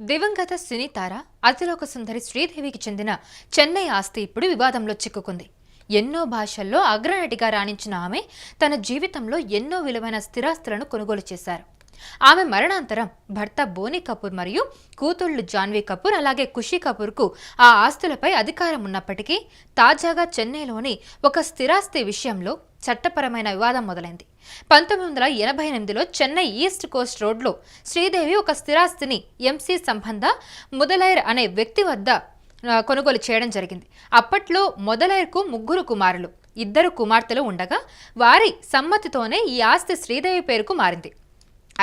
దివంగత సినీ తార అతిలోక సుందరి శ్రీదేవికి చెందిన చెన్నై ఆస్తి ఇప్పుడు వివాదంలో చిక్కుకుంది. ఎన్నో భాషల్లో అగ్రనటిగా రాణించిన ఆమె తన జీవితంలో ఎన్నో విలువైన స్థిరాస్తులను కొనుగోలు చేశారు. ఆమె మరణాంతరం భర్త బోనీ కపూర్ మరియు కూతుళ్లు జాన్వీ కపూర్ అలాగే ఖుషీ కపూర్కు ఆ ఆస్తులపై అధికారం ఉన్నప్పటికీ తాజాగా చెన్నైలోని ఒక స్థిరాస్తి విషయంలో చట్టపరమైన వివాదం మొదలైంది. 1988లో చెన్నై ఈస్ట్ కోస్ట్ రోడ్లో శ్రీదేవి ఒక స్థిరాస్తిని ఎంసీ సంబంధ ముదలైర్ అనే వ్యక్తి వద్ద కొనుగోలు చేయడం జరిగింది. అప్పట్లో మొదలైర్కు 3 కుమారులు, 2 కుమార్తెలు ఉండగా వారి సమ్మతితోనే ఈ ఆస్తి శ్రీదేవి పేరుకు మారింది.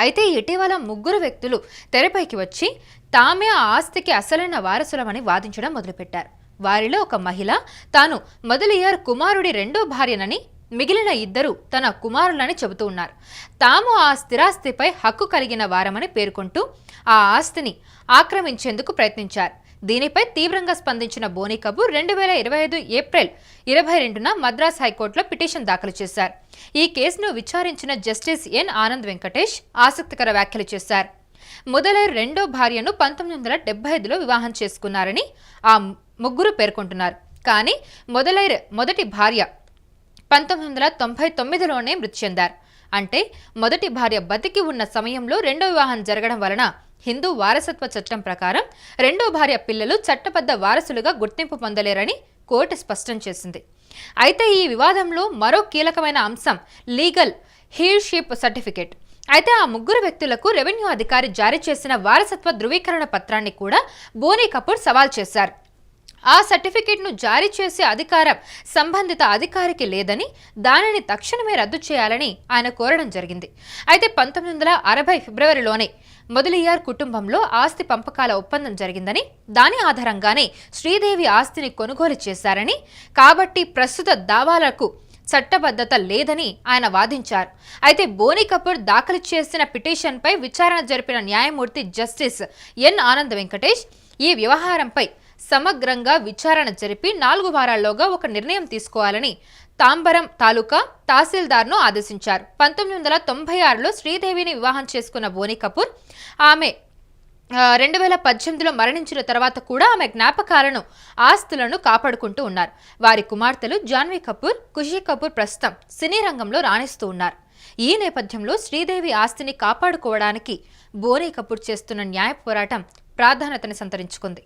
అయితే ఇటీవల 3 వ్యక్తులు తెరపైకి వచ్చి తామే ఆ ఆస్తికి అసలైన వారసులమని వాదించడం మొదలుపెట్టారు. వారిలో ఒక మహిళ తాను మొదలయ్యార్ కుమారుడి 2వ భార్యనని, మిగిలిన 2 తన కుమారులని చెబుతూ ఉన్నారు. తాము ఆ స్థిరాస్తిపై హక్కు కలిగిన వారమని పేర్కొంటూ ఆ ఆస్తిని ఆక్రమించేందుకు ప్రయత్నించారు. దీనిపై తీవ్రంగా స్పందించిన బోనీ కపూర్ 2025 ఏప్రిల్ 22న మద్రాస్ హైకోర్టులో పిటిషన్ దాఖలు చేశారు. ఈ కేసును విచారించిన జస్టిస్ ఎన్ ఆనంద్ వెంకటేష్ ఆసక్తికర వ్యాఖ్యలు చేశారు. ముదలైర్ 2వ భార్యను 1975లో వివాహం చేసుకున్నారని ఆ 3 పేర్కొంటున్నారు. కానీ మొదలైర్ మొదటి భార్య 1999లోనే మృతి చెందారు. అంటే మొదటి భార్య బతికి ఉన్న సమయంలో 2వ వివాహం జరగడం వలన హిందూ వారసత్వ చట్టం ప్రకారం 2వ భార్య పిల్లలు చట్టబద్ధ వారసులుగా గుర్తింపు పొందలేరని కోర్టు స్పష్టం చేసింది. అయితే ఈ వివాదంలో మరో కీలకమైన అంశం లీగల్ హీర్షిప్ సర్టిఫికేట్. అయితే ఆ 3 వ్యక్తులకు రెవెన్యూ అధికారి జారీ చేసిన వారసత్వ ధృవీకరణ పత్రాన్ని కూడా బోనీ కపూర్ సవాల్ చేశారు. ఆ సర్టిఫికేట్ను జారీ చేసే అధికారం సంబంధిత అధికారికి లేదని, దానిని తక్షణమే రద్దు చేయాలని ఆయన కోరడం జరిగింది. అయితే 1960 ఫిబ్రవరిలోనే మొదలియార్ కుటుంబంలో ఆస్తి పంపకాల ఒప్పందం జరిగిందని, దాని ఆధారంగానే శ్రీదేవి ఆస్తిని కొనుగోలు చేశారని, కాబట్టి ప్రస్తుత దావాలకు చట్టబద్ధత లేదని ఆయన వాదించారు. అయితే బోనీ కపూర్ దాఖలు చేసిన పిటిషన్పై విచారణ జరిపిన న్యాయమూర్తి జస్టిస్ ఎన్ ఆనంద్ వెంకటేష్ ఈ వ్యవహారంపై సమగ్రంగా విచారణ జరిపి 4 వారాల్లోగా ఒక నిర్ణయం తీసుకోవాలని తాంబరం తాలూకా తహసీల్దార్ను ఆదేశించారు. 1996లో శ్రీదేవిని వివాహం చేసుకున్న బోనీ కపూర్ ఆమె 2018లో మరణించిన తర్వాత కూడా ఆమె జ్ఞాపకాలను, ఆస్తులను కాపాడుకుంటూ ఉన్నారు. వారి కుమార్తెలు జాన్వీ కపూర్, ఖుషీ కపూర్ ప్రస్తుతం సినీ రంగంలో రాణిస్తూ ఉన్నారు. ఈ నేపథ్యంలో శ్రీదేవి ఆస్తిని కాపాడుకోవడానికి బోనీ కపూర్ చేస్తున్న న్యాయ పోరాటం ప్రాధాన్యతను సంతరించుకుంది.